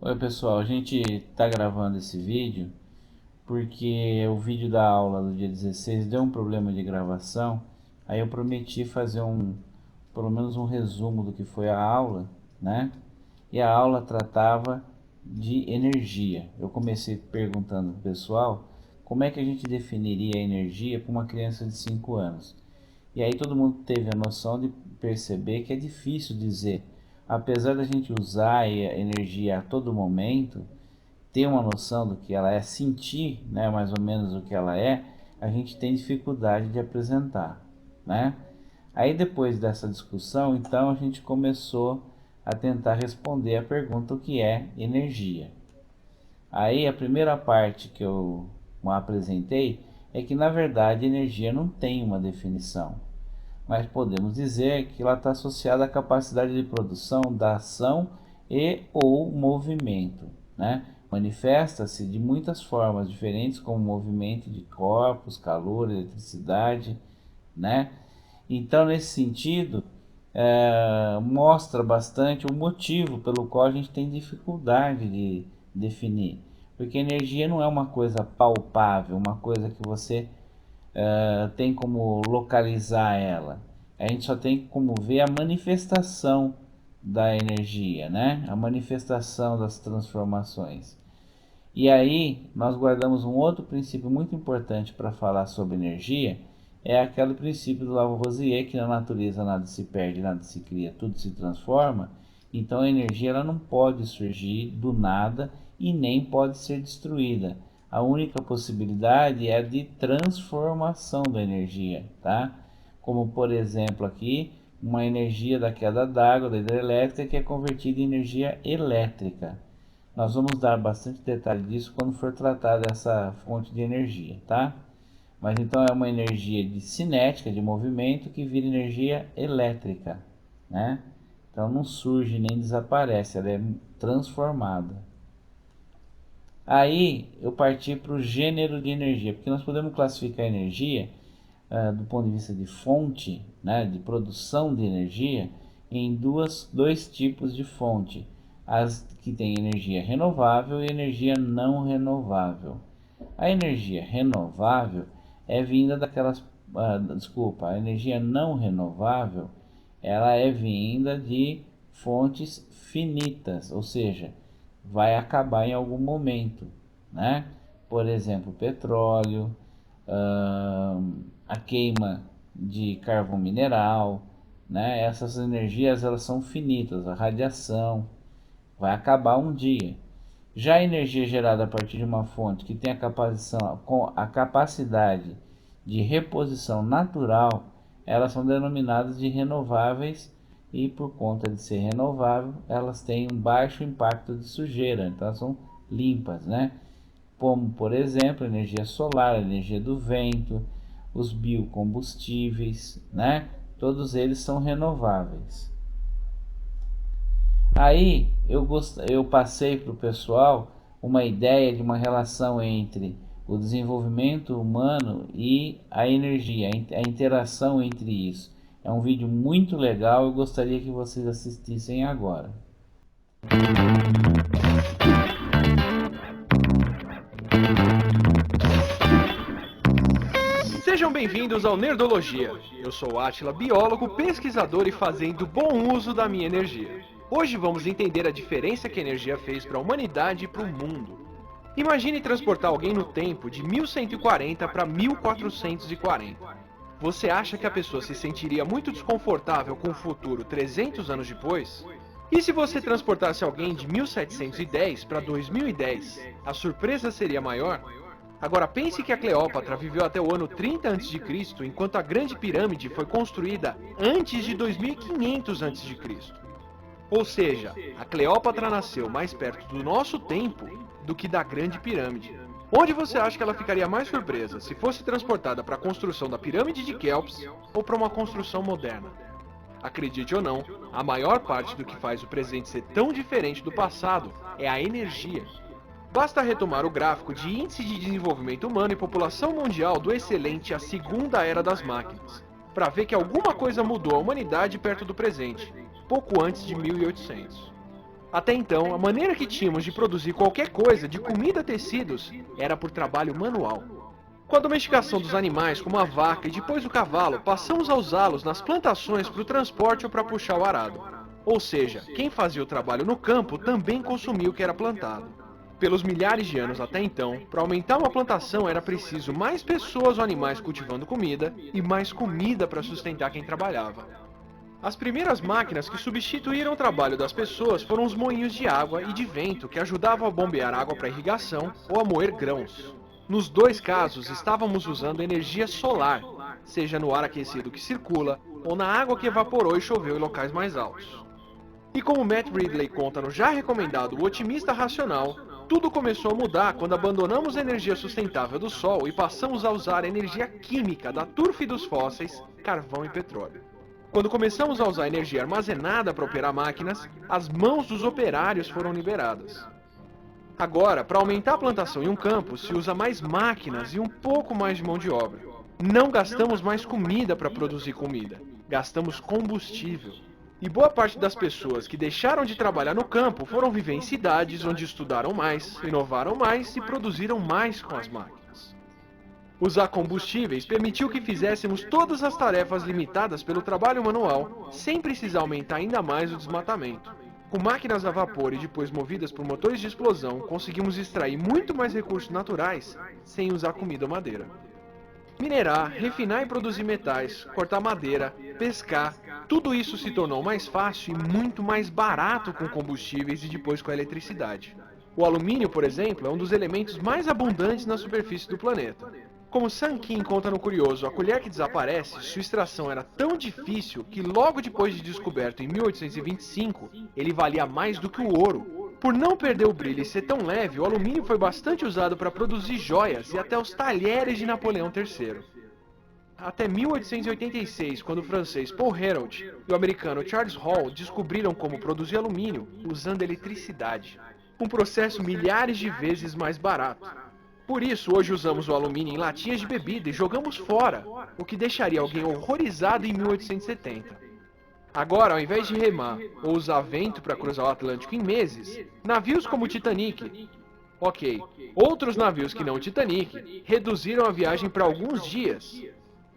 Oi pessoal, a gente está gravando esse vídeo porque o vídeo da aula do dia 16 deu um problema de gravação. Aí eu prometi fazer pelo menos um resumo do que foi a aula, né? E a aula tratava de energia. Eu comecei perguntando pro pessoal como é que a gente definiria a energia para uma criança de 5 anos. E aí todo mundo teve a noção de perceber que é difícil dizer, apesar da gente usar a energia a todo momento, ter uma noção do que ela é, sentir, né, mais ou menos o que ela é, a gente tem dificuldade de apresentar, né? Aí depois dessa discussão, então a gente começou a tentar responder a pergunta o que é energia. Aí a primeira parte que eu apresentei é que na verdade energia não tem uma definição, mas podemos dizer que ela está associada à capacidade de produção da ação e ou movimento, né? Manifesta-se de muitas formas diferentes, como movimento de corpos, calor, eletricidade, né? Então, nesse sentido, mostra bastante o motivo pelo qual a gente tem dificuldade de definir, porque energia não é uma coisa palpável, uma coisa que você tem como localizar ela. A gente só tem como ver a manifestação da energia, né? A manifestação das transformações. E aí nós guardamos um outro princípio muito importante para falar sobre energia, é aquele princípio do Lavoisier, que na natureza nada se perde, nada se cria, tudo se transforma. Então a energia ela não pode surgir do nada e nem pode ser destruída. A única possibilidade é a de transformação da energia, tá? Como por exemplo aqui, uma energia da queda d'água, da hidrelétrica, que é convertida em energia elétrica. Nós vamos dar bastante detalhe disso quando for tratar dessa fonte de energia, tá? Mas então é uma energia de cinética, de movimento, que vira energia elétrica, né? Então não surge nem desaparece, ela é transformada. Aí eu parti para o gênero de energia, porque nós podemos classificar a energia do ponto de vista de fonte, né, de produção de energia, em dois tipos de fonte: as que têm energia renovável e energia não renovável. A energia renovável é vinda daquelas, desculpa, a energia não renovável ela é vinda de fontes finitas, ou seja, vai acabar em algum momento, né? Por exemplo, petróleo, a queima de carvão mineral, né? Essas energias elas são finitas, a radiação vai acabar um dia. Já a energia gerada a partir de uma fonte que tem a capacidade de reposição natural, elas são denominadas de renováveis e por conta de ser renovável, elas têm um baixo impacto de sujeira, então elas são limpas, né? Como por exemplo, a energia solar, a energia do vento, os biocombustíveis, né? Todos eles são renováveis. Aí eu passei para o pessoal uma ideia de uma relação entre o desenvolvimento humano e a energia, a interação entre isso. É um vídeo muito legal, eu gostaria que vocês assistissem agora. Sejam bem-vindos ao Nerdologia. Eu sou Átila, biólogo, pesquisador e fazendo bom uso da minha energia. Hoje vamos entender a diferença que a energia fez para a humanidade e para o mundo. Imagine transportar alguém no tempo de 1140 para 1440. Você acha que a pessoa se sentiria muito desconfortável com o futuro 300 anos depois? E se você transportasse alguém de 1710 para 2010, a surpresa seria maior? Agora pense que a Cleópatra viveu até o ano 30 a.C., enquanto a Grande Pirâmide foi construída antes de 2500 a.C. Ou seja, a Cleópatra nasceu mais perto do nosso tempo do que da Grande Pirâmide. Onde você acha que ela ficaria mais surpresa, se fosse transportada para a construção da Pirâmide de Quéops ou para uma construção moderna? Acredite ou não, a maior parte do que faz o presente ser tão diferente do passado é a energia. Basta retomar o gráfico de Índice de Desenvolvimento Humano e População Mundial do excelente A Segunda Era das Máquinas, para ver que alguma coisa mudou a humanidade perto do presente, pouco antes de 1800. Até então, a maneira que tínhamos de produzir qualquer coisa, de comida a tecidos, era por trabalho manual. Com a domesticação dos animais, como a vaca e depois o cavalo, passamos a usá-los nas plantações para o transporte ou para puxar o arado. Ou seja, quem fazia o trabalho no campo também consumia o que era plantado. Pelos milhares de anos até então, para aumentar uma plantação era preciso mais pessoas ou animais cultivando comida e mais comida para sustentar quem trabalhava. As primeiras máquinas que substituíram o trabalho das pessoas foram os moinhos de água e de vento que ajudavam a bombear água para irrigação ou a moer grãos. Nos dois casos, estávamos usando energia solar, seja no ar aquecido que circula ou na água que evaporou e choveu em locais mais altos. E como Matt Ridley conta no já recomendado O Otimista Racional, tudo começou a mudar quando abandonamos a energia sustentável do Sol e passamos a usar a energia química da turfa e dos fósseis, carvão e petróleo. Quando começamos a usar energia armazenada para operar máquinas, as mãos dos operários foram liberadas. Agora, para aumentar a plantação em um campo, se usa mais máquinas e um pouco mais de mão de obra. Não gastamos mais comida para produzir comida, gastamos combustível. E boa parte das pessoas que deixaram de trabalhar no campo foram viver em cidades onde estudaram mais, inovaram mais e produziram mais com as máquinas. Usar combustíveis permitiu que fizéssemos todas as tarefas limitadas pelo trabalho manual, sem precisar aumentar ainda mais o desmatamento. Com máquinas a vapor e depois movidas por motores de explosão, conseguimos extrair muito mais recursos naturais, sem usar comida ou madeira. Minerar, refinar e produzir metais, cortar madeira, pescar, tudo isso se tornou mais fácil e muito mais barato com combustíveis e depois com a eletricidade. O alumínio, por exemplo, é um dos elementos mais abundantes na superfície do planeta. Como Sun King conta no Curioso, a colher que desaparece, sua extração era tão difícil que logo depois de descoberto em 1825, ele valia mais do que o ouro. Por não perder o brilho e ser tão leve, o alumínio foi bastante usado para produzir joias e até os talheres de Napoleão III. Até 1886, quando o francês Paul Hérold e o americano Charles Hall descobriram como produzir alumínio usando eletricidade, um processo milhares de vezes mais barato. Por isso, hoje usamos o alumínio em latinhas de bebida e jogamos fora, o que deixaria alguém horrorizado em 1870. Agora, ao invés de remar ou usar vento para cruzar o Atlântico em meses, navios como o Titanic, outros navios que não o Titanic, reduziram a viagem para alguns dias.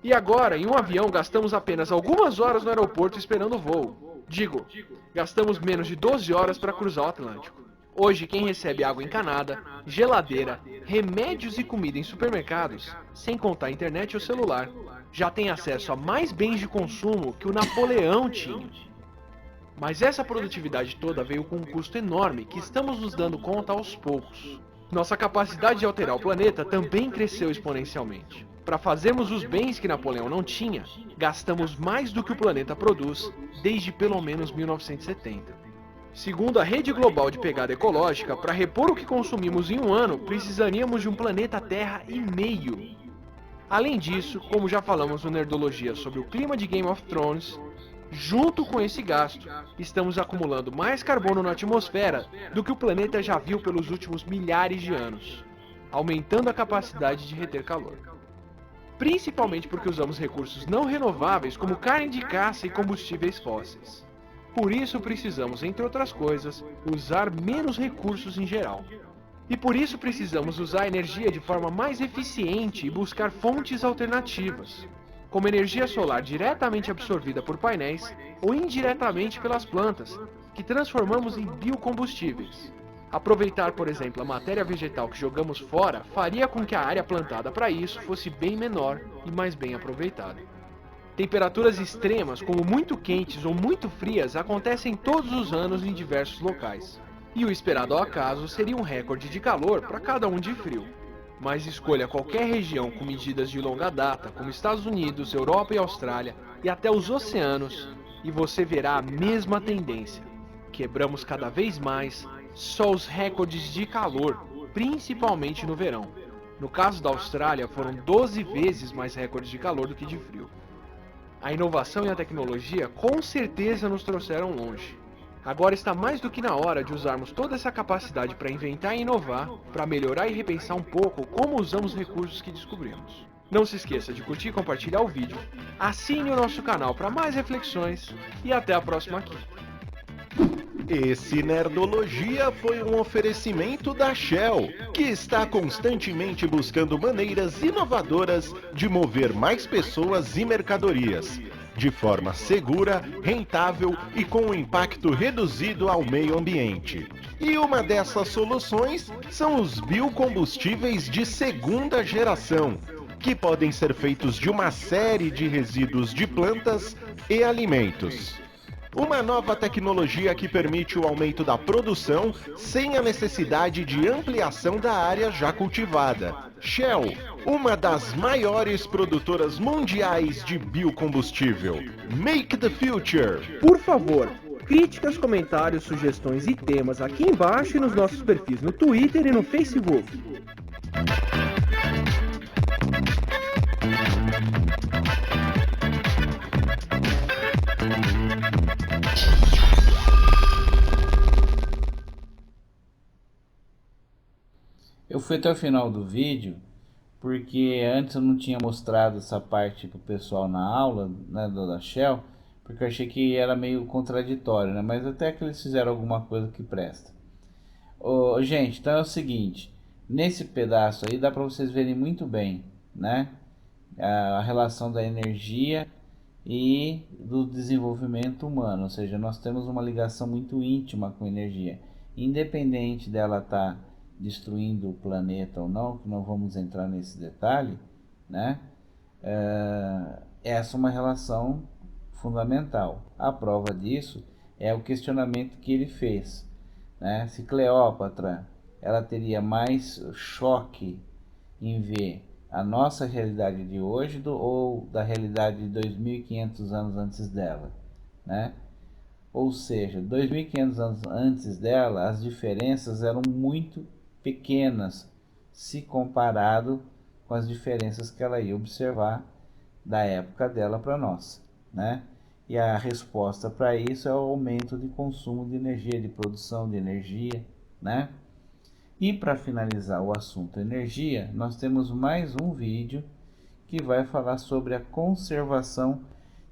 E agora, em um avião, gastamos apenas algumas horas no aeroporto esperando o voo. Gastamos menos de 12 horas para cruzar o Atlântico. Hoje, quem recebe água encanada, geladeira, remédios e comida em supermercados, sem contar internet ou celular, já tem acesso a mais bens de consumo que o Napoleão tinha. Mas essa produtividade toda veio com um custo enorme que estamos nos dando conta aos poucos. Nossa capacidade de alterar o planeta também cresceu exponencialmente. Para fazermos os bens que Napoleão não tinha, gastamos mais do que o planeta produz desde pelo menos 1970. Segundo a Rede Global de Pegada Ecológica, para repor o que consumimos em um ano, precisaríamos de um planeta Terra e meio. Além disso, como já falamos no Nerdologia sobre o clima de Game of Thrones, junto com esse gasto, estamos acumulando mais carbono na atmosfera do que o planeta já viu pelos últimos milhares de anos, aumentando a capacidade de reter calor. Principalmente porque usamos recursos não renováveis como carne de caça e combustíveis fósseis. Por isso precisamos, entre outras coisas, usar menos recursos em geral. E por isso precisamos usar a energia de forma mais eficiente e buscar fontes alternativas, como energia solar diretamente absorvida por painéis ou indiretamente pelas plantas, que transformamos em biocombustíveis. Aproveitar, por exemplo, a matéria vegetal que jogamos fora faria com que a área plantada para isso fosse bem menor e mais bem aproveitada. Temperaturas extremas, como muito quentes ou muito frias, acontecem todos os anos em diversos locais. E o esperado ao acaso seria um recorde de calor para cada um de frio. Mas escolha qualquer região com medidas de longa data, como Estados Unidos, Europa e Austrália, e até os oceanos, e você verá a mesma tendência. Quebramos cada vez mais só os recordes de calor, principalmente no verão. No caso da Austrália, foram 12 vezes mais recordes de calor do que de frio. A inovação e a tecnologia com certeza nos trouxeram longe. Agora está mais do que na hora de usarmos toda essa capacidade para inventar e inovar, para melhorar e repensar um pouco como usamos os recursos que descobrimos. Não se esqueça de curtir e compartilhar o vídeo, assine o nosso canal para mais reflexões e até a próxima aqui. Esse Nerdologia foi um oferecimento da Shell, que está constantemente buscando maneiras inovadoras de mover mais pessoas e mercadorias, de forma segura, rentável e com um impacto reduzido ao meio ambiente. E uma dessas soluções são os biocombustíveis de segunda geração, que podem ser feitos de uma série de resíduos de plantas e alimentos. Uma nova tecnologia que permite o aumento da produção sem a necessidade de ampliação da área já cultivada. Shell, uma das maiores produtoras mundiais de biocombustível. Make the future! Por favor, críticas, comentários, sugestões e temas aqui embaixo e nos nossos perfis no Twitter e no Facebook. Eu fui até o final do vídeo porque antes eu não tinha mostrado essa parte pro pessoal na aula, né, da Shell, porque eu achei que era meio contraditório, né? Mas até que eles fizeram alguma coisa que presta. Gente, então é o seguinte, nesse pedaço aí dá para vocês verem muito bem, né, a relação da energia e do desenvolvimento humano, ou seja, nós temos uma ligação muito íntima com a energia, independente dela estar destruindo o planeta ou não, que não vamos entrar nesse detalhe, né? Essa é uma relação fundamental. A prova disso é o questionamento que ele fez, né? Se Cleópatra ela teria mais choque em ver a nossa realidade de hoje ou da realidade de 2500 anos antes dela, né? Ou seja, 2500 anos antes dela, as diferenças eram muito pequenas se comparado com as diferenças que ela ia observar da época dela para nós, né? E a resposta para isso é o aumento de consumo de energia, de produção de energia, né? E para finalizar o assunto energia, nós temos mais um vídeo que vai falar sobre a conservação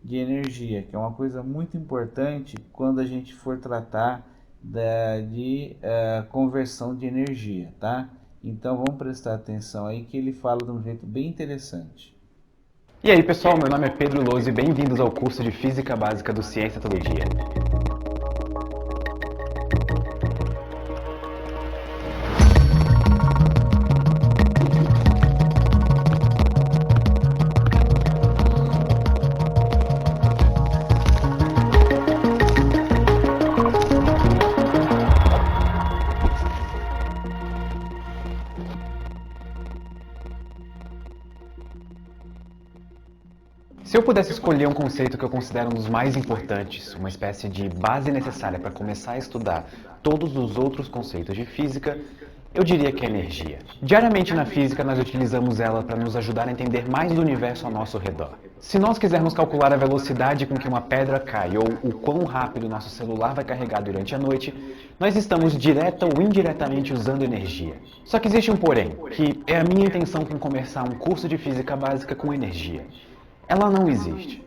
de energia, que é uma coisa muito importante quando a gente for tratar de conversão de energia, tá? Então vamos prestar atenção aí que ele fala de um jeito bem interessante. E aí pessoal, meu nome é Pedro Lousa e bem-vindos ao curso de Física Básica do Ciência Todo Dia. Se eu pudesse escolher um conceito que eu considero um dos mais importantes, uma espécie de base necessária para começar a estudar todos os outros conceitos de física, eu diria que é energia. Diariamente na física nós utilizamos ela para nos ajudar a entender mais do universo ao nosso redor. Se nós quisermos calcular a velocidade com que uma pedra cai ou o quão rápido nosso celular vai carregar durante a noite, nós estamos direta ou indiretamente usando energia. Só que existe um porém, que é a minha intenção com começar um curso de física básica com energia. Ela não existe.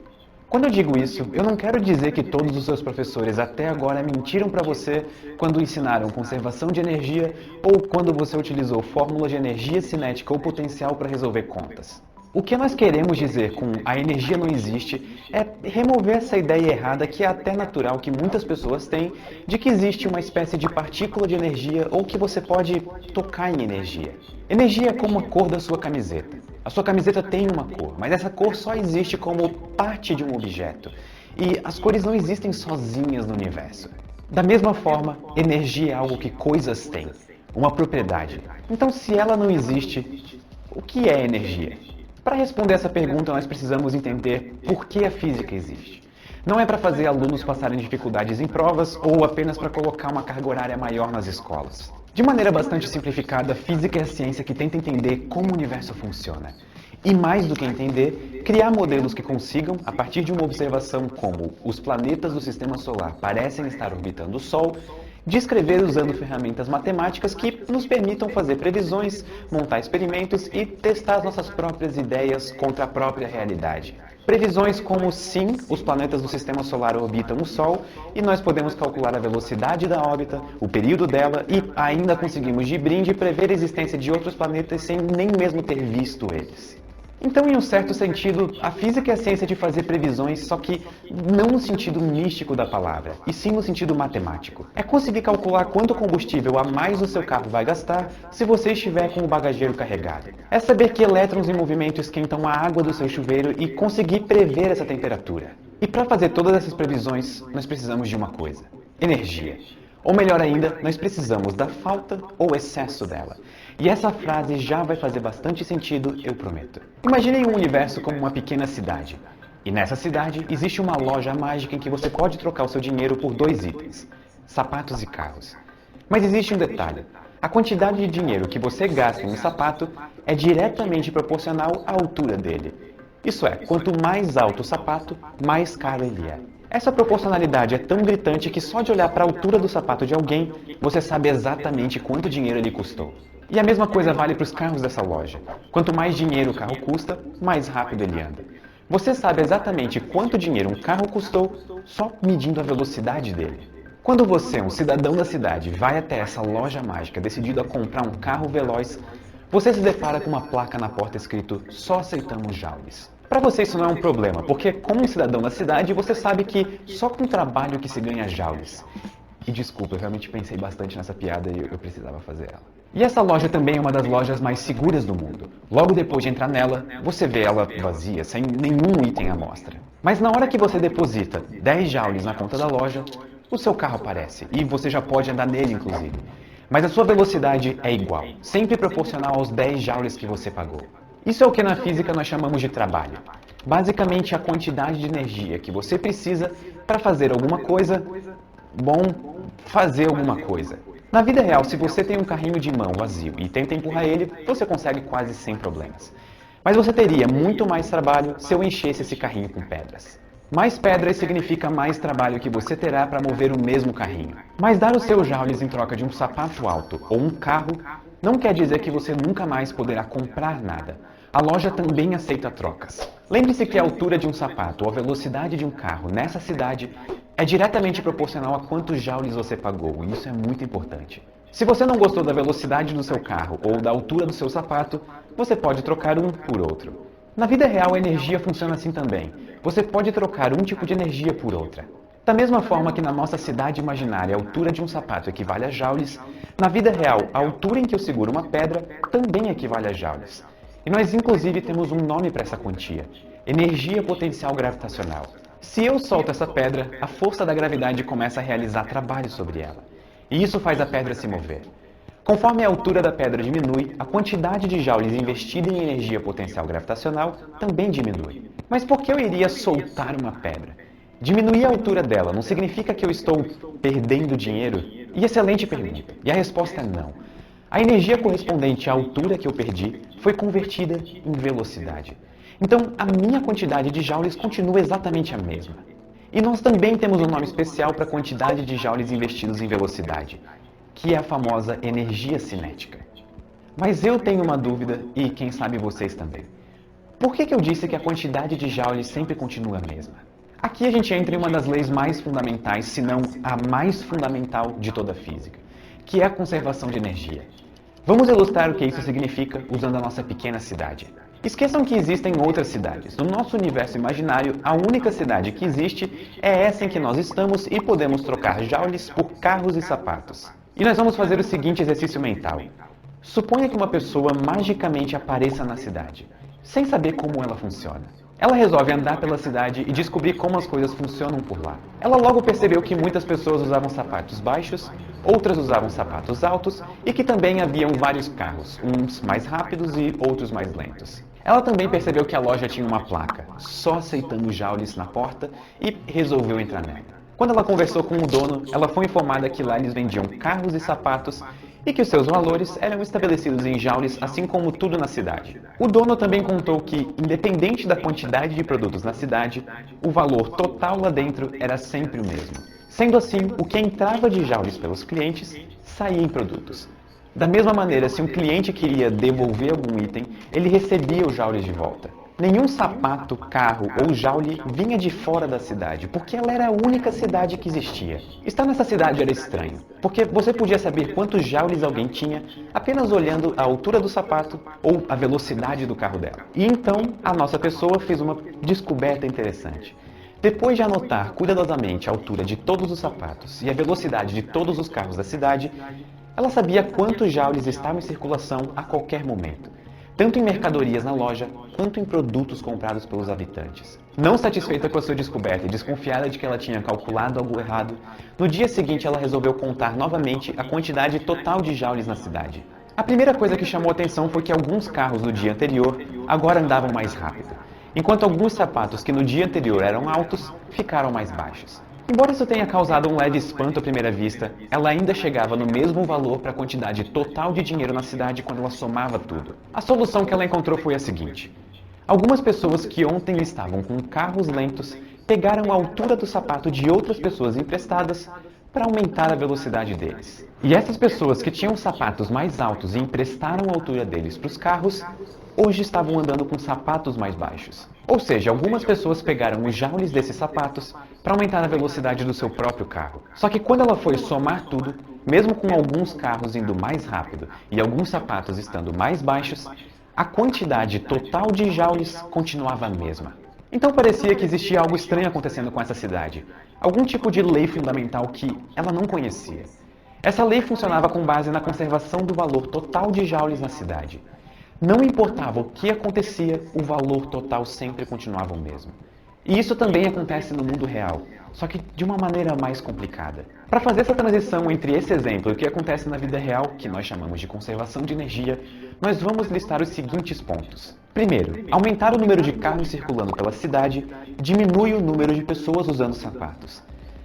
Quando eu digo isso, eu não quero dizer que todos os seus professores até agora mentiram para você quando ensinaram conservação de energia ou quando você utilizou fórmulas de energia cinética ou potencial para resolver contas. O que nós queremos dizer com a energia não existe é remover essa ideia errada que é até natural que muitas pessoas têm de que existe uma espécie de partícula de energia ou que você pode tocar em energia. Energia é como a cor da sua camiseta. A sua camiseta tem uma cor, mas essa cor só existe como parte de um objeto. E as cores não existem sozinhas no universo. Da mesma forma, energia é algo que coisas têm, uma propriedade. Então, se ela não existe, o que é energia? Para responder essa pergunta, nós precisamos entender por que a física existe. Não é para fazer alunos passarem dificuldades em provas ou apenas para colocar uma carga horária maior nas escolas. De maneira bastante simplificada, a física é a ciência que tenta entender como o universo funciona. E mais do que entender, criar modelos que consigam, a partir de uma observação como os planetas do Sistema Solar parecem estar orbitando o Sol, descrever usando ferramentas matemáticas que nos permitam fazer previsões, montar experimentos e testar as nossas próprias ideias contra a própria realidade. Previsões como sim, os planetas do sistema solar orbitam o Sol e nós podemos calcular a velocidade da órbita, o período dela e ainda conseguimos de brinde prever a existência de outros planetas sem nem mesmo ter visto eles. Então, em um certo sentido, a física é a ciência de fazer previsões, só que não no sentido místico da palavra, e sim no sentido matemático. É conseguir calcular quanto combustível a mais o seu carro vai gastar se você estiver com o bagageiro carregado. É saber que elétrons em movimento esquentam a água do seu chuveiro e conseguir prever essa temperatura. E para fazer todas essas previsões, nós precisamos de uma coisa: energia. Ou melhor ainda, nós precisamos da falta ou excesso dela. E essa frase já vai fazer bastante sentido, eu prometo. Imaginem um universo como uma pequena cidade. E nessa cidade existe uma loja mágica em que você pode trocar o seu dinheiro por 2 itens: sapatos e carros. Mas existe um detalhe: a quantidade de dinheiro que você gasta em um sapato é diretamente proporcional à altura dele. Isso é, quanto mais alto o sapato, mais caro ele é. Essa proporcionalidade é tão gritante que só de olhar para a altura do sapato de alguém, você sabe exatamente quanto dinheiro ele custou. E a mesma coisa vale para os carros dessa loja. Quanto mais dinheiro o carro custa, mais rápido ele anda. Você sabe exatamente quanto dinheiro um carro custou só medindo a velocidade dele. Quando você, um cidadão da cidade, vai até essa loja mágica decidido a comprar um carro veloz, você se depara com uma placa na porta escrito "Só aceitamos joules". Para você isso não é um problema, porque como um cidadão da cidade, você sabe que só com trabalho que se ganha joules. E desculpa, eu realmente pensei bastante nessa piada e eu precisava fazer ela. E essa loja também é uma das lojas mais seguras do mundo. Logo depois de entrar nela, você vê ela vazia, sem nenhum item à mostra. Mas na hora que você deposita 10 joules na conta da loja, o seu carro aparece, e você já pode andar nele inclusive. Mas a sua velocidade é igual, sempre proporcional aos 10 joules que você pagou. Isso é o que na física nós chamamos de trabalho. Basicamente a quantidade de energia que você precisa para fazer alguma coisa, fazer alguma coisa. Na vida real, se você tem um carrinho de mão vazio e tenta empurrar ele, você consegue quase sem problemas. Mas você teria muito mais trabalho se eu enchesse esse carrinho com pedras. Mais pedras significa mais trabalho que você terá para mover o mesmo carrinho. Mas dar os seus joules em troca de um sapato alto ou um carro não quer dizer que você nunca mais poderá comprar nada. A loja também aceita trocas. Lembre-se que a altura de um sapato ou a velocidade de um carro nessa cidade é diretamente proporcional a quantos joules você pagou, e isso é muito importante. Se você não gostou da velocidade do seu carro ou da altura do seu sapato, você pode trocar um por outro. Na vida real, a energia funciona assim também. Você pode trocar um tipo de energia por outra. Da mesma forma que na nossa cidade imaginária a altura de um sapato equivale a joules, na vida real, a altura em que eu seguro uma pedra também equivale a joules. E nós inclusive temos um nome para essa quantia: energia potencial gravitacional. Se eu solto essa pedra, a força da gravidade começa a realizar trabalho sobre ela. E isso faz a pedra se mover. Conforme a altura da pedra diminui, a quantidade de joules investida em energia potencial gravitacional também diminui. Mas por que eu iria soltar uma pedra? Diminuir a altura dela não significa que eu estou perdendo dinheiro? E excelente pergunta. E a resposta é não. A energia correspondente à altura que eu perdi foi convertida em velocidade. Então, a minha quantidade de joules continua exatamente a mesma. E nós também temos um nome especial para a quantidade de joules investidos em velocidade, que é a famosa energia cinética. Mas eu tenho uma dúvida, e quem sabe vocês também. Por que eu disse que a quantidade de joules sempre continua a mesma? Aqui a gente entra em uma das leis mais fundamentais, se não a mais fundamental de toda a física, que é a conservação de energia. Vamos ilustrar o que isso significa usando a nossa pequena cidade. Esqueçam que existem outras cidades. No nosso universo imaginário, a única cidade que existe é essa em que nós estamos e podemos trocar joules por carros e sapatos. E nós vamos fazer o seguinte exercício mental. Suponha que uma pessoa magicamente apareça na cidade, sem saber como ela funciona. Ela resolve andar pela cidade e descobrir como as coisas funcionam por lá. Ela logo percebeu que muitas pessoas usavam sapatos baixos, outras usavam sapatos altos e que também haviam vários carros, uns mais rápidos e outros mais lentos. Ela também percebeu que a loja tinha uma placa, "Só aceitamos joules", na porta, e resolveu entrar nela. Quando ela conversou com o dono, ela foi informada que lá eles vendiam carros e sapatos e que os seus valores eram estabelecidos em joules, assim como tudo na cidade. O dono também contou que, independente da quantidade de produtos na cidade, o valor total lá dentro era sempre o mesmo. Sendo assim, o que entrava de joules pelos clientes saía em produtos. Da mesma maneira, se um cliente queria devolver algum item, ele recebia os joules de volta. Nenhum sapato, carro ou joule vinha de fora da cidade, porque ela era a única cidade que existia. Estar nessa cidade era estranho, porque você podia saber quantos joules alguém tinha apenas olhando a altura do sapato ou a velocidade do carro dela. E então, a nossa pessoa fez uma descoberta interessante. Depois de anotar cuidadosamente a altura de todos os sapatos e a velocidade de todos os carros da cidade, ela sabia quantos joules estavam em circulação a qualquer momento, tanto em mercadorias na loja, quanto em produtos comprados pelos habitantes. Não satisfeita com a sua descoberta e desconfiada de que ela tinha calculado algo errado, no dia seguinte ela resolveu contar novamente a quantidade total de joules na cidade. A primeira coisa que chamou a atenção foi que alguns carros no dia anterior agora andavam mais rápido, enquanto alguns sapatos que no dia anterior eram altos ficaram mais baixos. Embora isso tenha causado um leve espanto à primeira vista, ela ainda chegava no mesmo valor para a quantidade total de dinheiro na cidade quando ela somava tudo. A solução que ela encontrou foi a seguinte: algumas pessoas que ontem estavam com carros lentos pegaram a altura do sapato de outras pessoas emprestadas para aumentar a velocidade deles. E essas pessoas que tinham sapatos mais altos e emprestaram a altura deles para os carros, hoje estavam andando com sapatos mais baixos. Ou seja, algumas pessoas pegaram os joules desses sapatos para aumentar a velocidade do seu próprio carro. Só que quando ela foi somar tudo, mesmo com alguns carros indo mais rápido e alguns sapatos estando mais baixos, a quantidade total de joules continuava a mesma. Então parecia que existia algo estranho acontecendo com essa cidade, algum tipo de lei fundamental que ela não conhecia. Essa lei funcionava com base na conservação do valor total de joules na cidade. Não importava o que acontecia, o valor total sempre continuava o mesmo. E isso também acontece no mundo real, só que de uma maneira mais complicada. Para fazer essa transição entre esse exemplo e o que acontece na vida real, que nós chamamos de conservação de energia, nós vamos listar os seguintes pontos. Primeiro, aumentar o número de carros circulando pela cidade diminui o número de pessoas usando sapatos.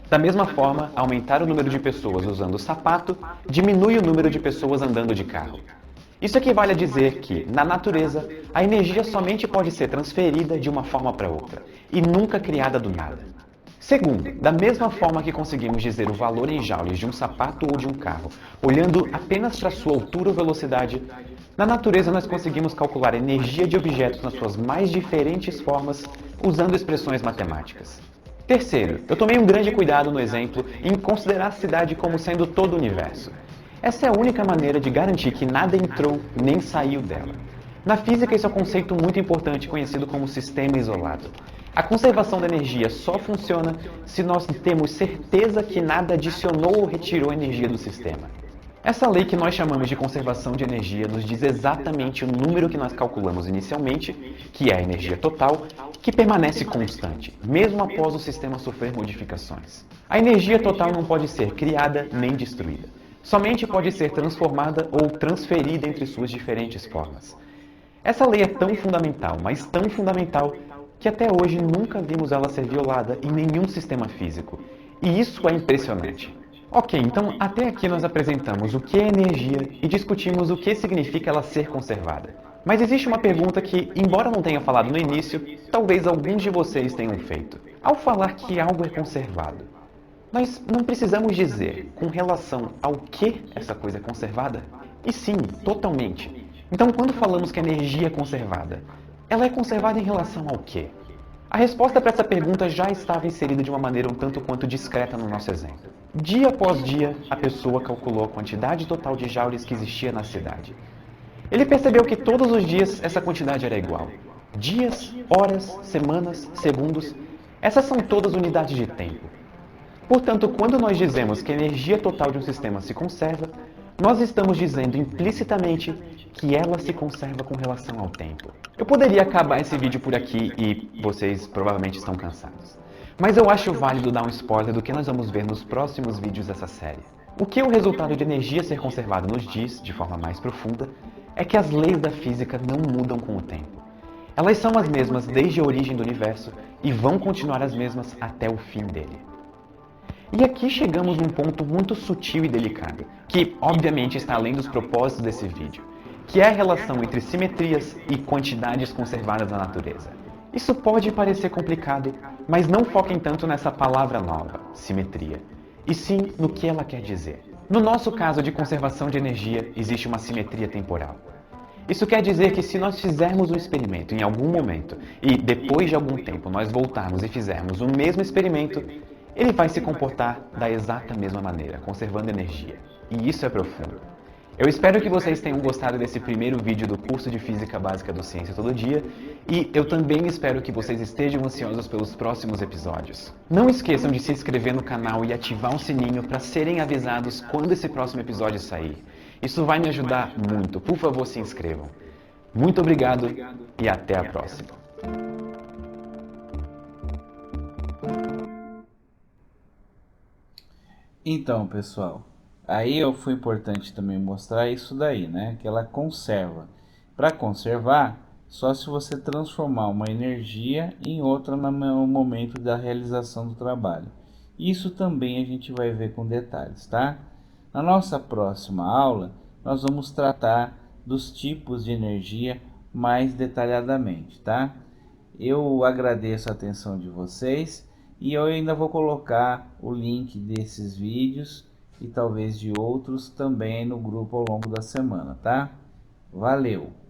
Da mesma forma, aumentar o número de pessoas usando sapato diminui o número de pessoas andando de carro. Isso equivale a dizer que, na natureza, a energia somente pode ser transferida de uma forma para outra, e nunca criada do nada. Segundo, da mesma forma que conseguimos dizer o valor em joules de um sapato ou de um carro, olhando apenas para sua altura ou velocidade, na natureza nós conseguimos calcular a energia de objetos nas suas mais diferentes formas, usando expressões matemáticas. Terceiro, eu tomei um grande cuidado no exemplo em considerar a cidade como sendo todo o universo. Essa é a única maneira de garantir que nada entrou nem saiu dela. Na física, isso é um conceito muito importante conhecido como sistema isolado. A conservação da energia só funciona se nós temos certeza que nada adicionou ou retirou energia do sistema. Essa lei que nós chamamos de conservação de energia nos diz exatamente o número que nós calculamos inicialmente, que é a energia total, que permanece constante, mesmo após o sistema sofrer modificações. A energia total não pode ser criada nem destruída. Somente pode ser transformada ou transferida entre suas diferentes formas. Essa lei é tão fundamental, mas tão fundamental, que até hoje nunca vimos ela ser violada em nenhum sistema físico. E isso é impressionante. Ok, então até aqui nós apresentamos o que é energia e discutimos o que significa ela ser conservada. Mas existe uma pergunta que, embora não tenha falado no início, talvez alguns de vocês tenham feito. Ao falar que algo é conservado, nós não precisamos dizer com relação ao que essa coisa é conservada? E sim, totalmente. Então, quando falamos que a energia é conservada, ela é conservada em relação ao quê? A resposta para essa pergunta já estava inserida de uma maneira um tanto quanto discreta no nosso exemplo. Dia após dia, a pessoa calculou a quantidade total de joules que existia na cidade. Ele percebeu que todos os dias essa quantidade era igual. Dias, horas, semanas, segundos, essas são todas unidades de tempo. Portanto, quando nós dizemos que a energia total de um sistema se conserva, nós estamos dizendo implicitamente que ela se conserva com relação ao tempo. Eu poderia acabar esse vídeo por aqui e vocês provavelmente estão cansados. Mas eu acho válido dar um spoiler do que nós vamos ver nos próximos vídeos dessa série. O que o resultado de energia ser conservada nos diz, de forma mais profunda, é que as leis da física não mudam com o tempo. Elas são as mesmas desde a origem do universo e vão continuar as mesmas até o fim dele. E aqui chegamos num ponto muito sutil e delicado, que obviamente está além dos propósitos desse vídeo, que é a relação entre simetrias e quantidades conservadas na natureza. Isso pode parecer complicado, mas não foquem tanto nessa palavra nova, simetria, e sim no que ela quer dizer. No nosso caso de conservação de energia, existe uma simetria temporal. Isso quer dizer que se nós fizermos um experimento em algum momento e depois de algum tempo nós voltarmos e fizermos o mesmo experimento, ele vai se comportar da exata mesma maneira, conservando energia. E isso é profundo. Eu espero que vocês tenham gostado desse primeiro vídeo do curso de Física Básica do Ciência Todo Dia e eu também espero que vocês estejam ansiosos pelos próximos episódios. Não esqueçam de se inscrever no canal e ativar o sininho para serem avisados quando esse próximo episódio sair. Isso vai me ajudar muito. Por favor, se inscrevam. Muito obrigado e até a próxima. Então, pessoal, aí foi importante também mostrar isso daí, né? Que ela conserva. Para conservar, só se você transformar uma energia em outra no momento da realização do trabalho. Isso também a gente vai ver com detalhes, tá? Na nossa próxima aula, nós vamos tratar dos tipos de energia mais detalhadamente, tá? Eu agradeço a atenção de vocês e eu ainda vou colocar o link desses vídeos e talvez de outros também no grupo ao longo da semana, tá? Valeu!